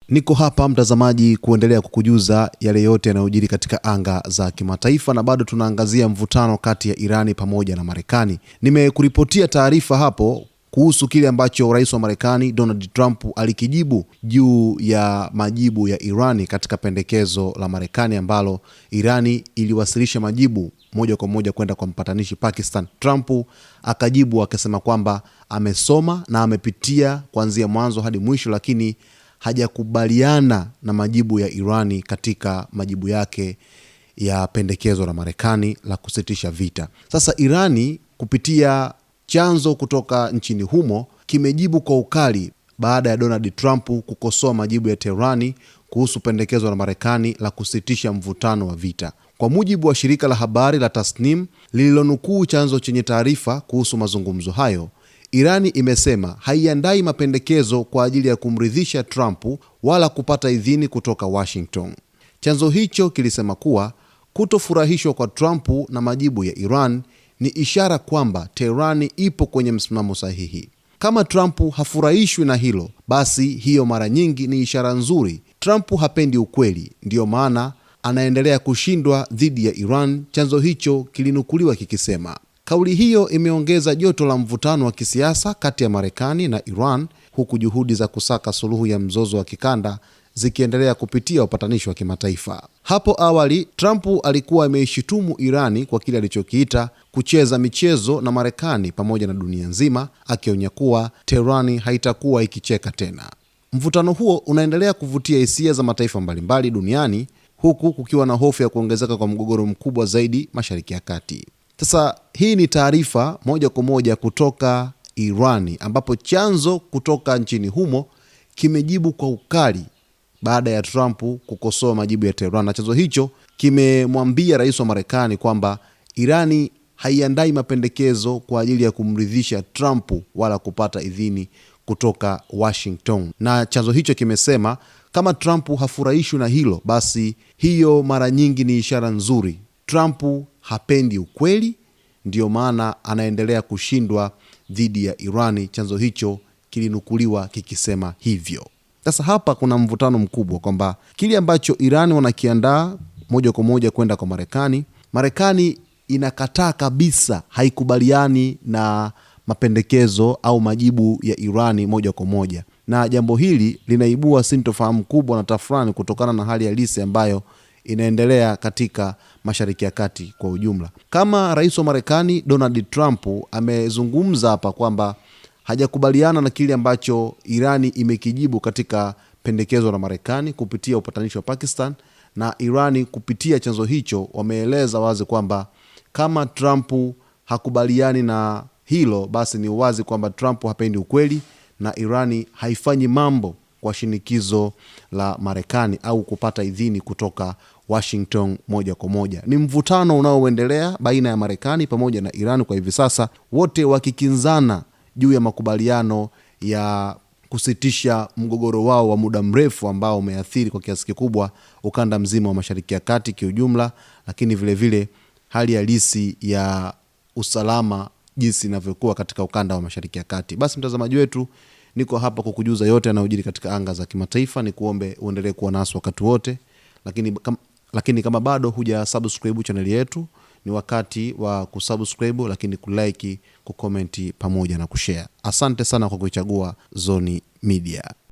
Niko hapa mtazamaji kuendelea kukujuza yale yote yanayojiri katika anga za kimataifa, na bado tunaangazia mvutano kati ya Irani pamoja na Marekani. Nimekuripotia taarifa hapo kuhusu kile ambacho rais wa Marekani Donald Trump alikijibu juu ya majibu ya Irani katika pendekezo la Marekani ambalo Irani iliwasilisha majibu moja kwa moja kwenda kwa mpatanishi Pakistan. Trump akajibu akasema kwamba amesoma na amepitia kuanzia mwanzo hadi mwisho, lakini hajakubaliana na majibu ya Irani katika majibu yake ya pendekezo la Marekani la kusitisha vita. Sasa Irani kupitia chanzo kutoka nchini humo kimejibu kwa ukali baada ya Donald Trump kukosoa majibu ya Teherani kuhusu pendekezo la Marekani la kusitisha mvutano wa vita. Kwa mujibu wa shirika la habari la Tasnim lililonukuu chanzo chenye taarifa kuhusu mazungumzo hayo, Irani imesema haiandai mapendekezo kwa ajili ya kumridhisha Trump wala kupata idhini kutoka Washington. Chanzo hicho kilisema kuwa kutofurahishwa kwa Trump na majibu ya Iran ni ishara kwamba Teherani ipo kwenye msimamo sahihi. Kama Trump hafurahishwi na hilo, basi hiyo mara nyingi ni ishara nzuri. Trump hapendi ukweli, ndiyo maana anaendelea kushindwa dhidi ya Iran, chanzo hicho kilinukuliwa kikisema. Kauli hiyo imeongeza joto la mvutano wa kisiasa kati ya Marekani na Iran, huku juhudi za kusaka suluhu ya mzozo wa kikanda zikiendelea kupitia upatanishi wa kimataifa. Hapo awali, Trump alikuwa ameishitumu Irani kwa kile alichokiita kucheza michezo na Marekani pamoja na dunia nzima, akionya kuwa Teherani haitakuwa ikicheka tena. Mvutano huo unaendelea kuvutia hisia za mataifa mbalimbali duniani, huku kukiwa na hofu ya kuongezeka kwa mgogoro mkubwa zaidi Mashariki ya Kati. Sasa hii ni taarifa moja kwa moja kutoka Irani, ambapo chanzo kutoka nchini humo kimejibu kwa ukali baada ya Trump kukosoa majibu ya Tehran, na chanzo hicho kimemwambia rais wa Marekani kwamba Irani haiandai mapendekezo kwa ajili ya kumridhisha Trump wala kupata idhini kutoka Washington. Na chanzo hicho kimesema kama Trump hafurahishwi na hilo, basi hiyo mara nyingi ni ishara nzuri. Trump hapendi ukweli, ndiyo maana anaendelea kushindwa dhidi ya Irani, chanzo hicho kilinukuliwa kikisema hivyo. Sasa hapa kuna mvutano mkubwa kwamba kile ambacho Irani wanakiandaa moja kwa moja kwenda kwa Marekani, Marekani inakataa kabisa, haikubaliani na mapendekezo au majibu ya Irani moja kwa moja. Na jambo hili linaibua sintofahamu kubwa na tafrani kutokana na hali halisi ambayo inaendelea katika Mashariki ya Kati kwa ujumla. Kama rais wa Marekani Donald Trump amezungumza hapa kwamba hajakubaliana na kile ambacho Irani imekijibu katika pendekezo la Marekani kupitia upatanishi wa Pakistan, na Irani kupitia chanzo hicho wameeleza wazi kwamba kama Trump hakubaliani na hilo, basi ni wazi kwamba Trump hapendi ukweli na Irani haifanyi mambo kwa shinikizo la Marekani au kupata idhini kutoka Washington moja kwa moja. Ni mvutano unaoendelea baina ya Marekani pamoja na Iran kwa hivi sasa, wote wakikinzana juu ya makubaliano ya kusitisha mgogoro wao wa muda mrefu ambao umeathiri kwa kiasi kikubwa ukanda mzima wa Mashariki ya Kati kiujumla, lakini vile vile hali halisi ya usalama jinsi inavyokuwa katika ukanda wa Mashariki ya Kati. Basi mtazamaji wetu, niko hapa kukujuza yote yanayojiri katika anga za kimataifa. Ni kuombe uendelee kuwa nasi wakati wote, lakini kama bado huja subscribe channel yetu, ni wakati wa kusubscribe, lakini kulike, kucomment pamoja na kushare. Asante sana kwa kuichagua Zoni Media.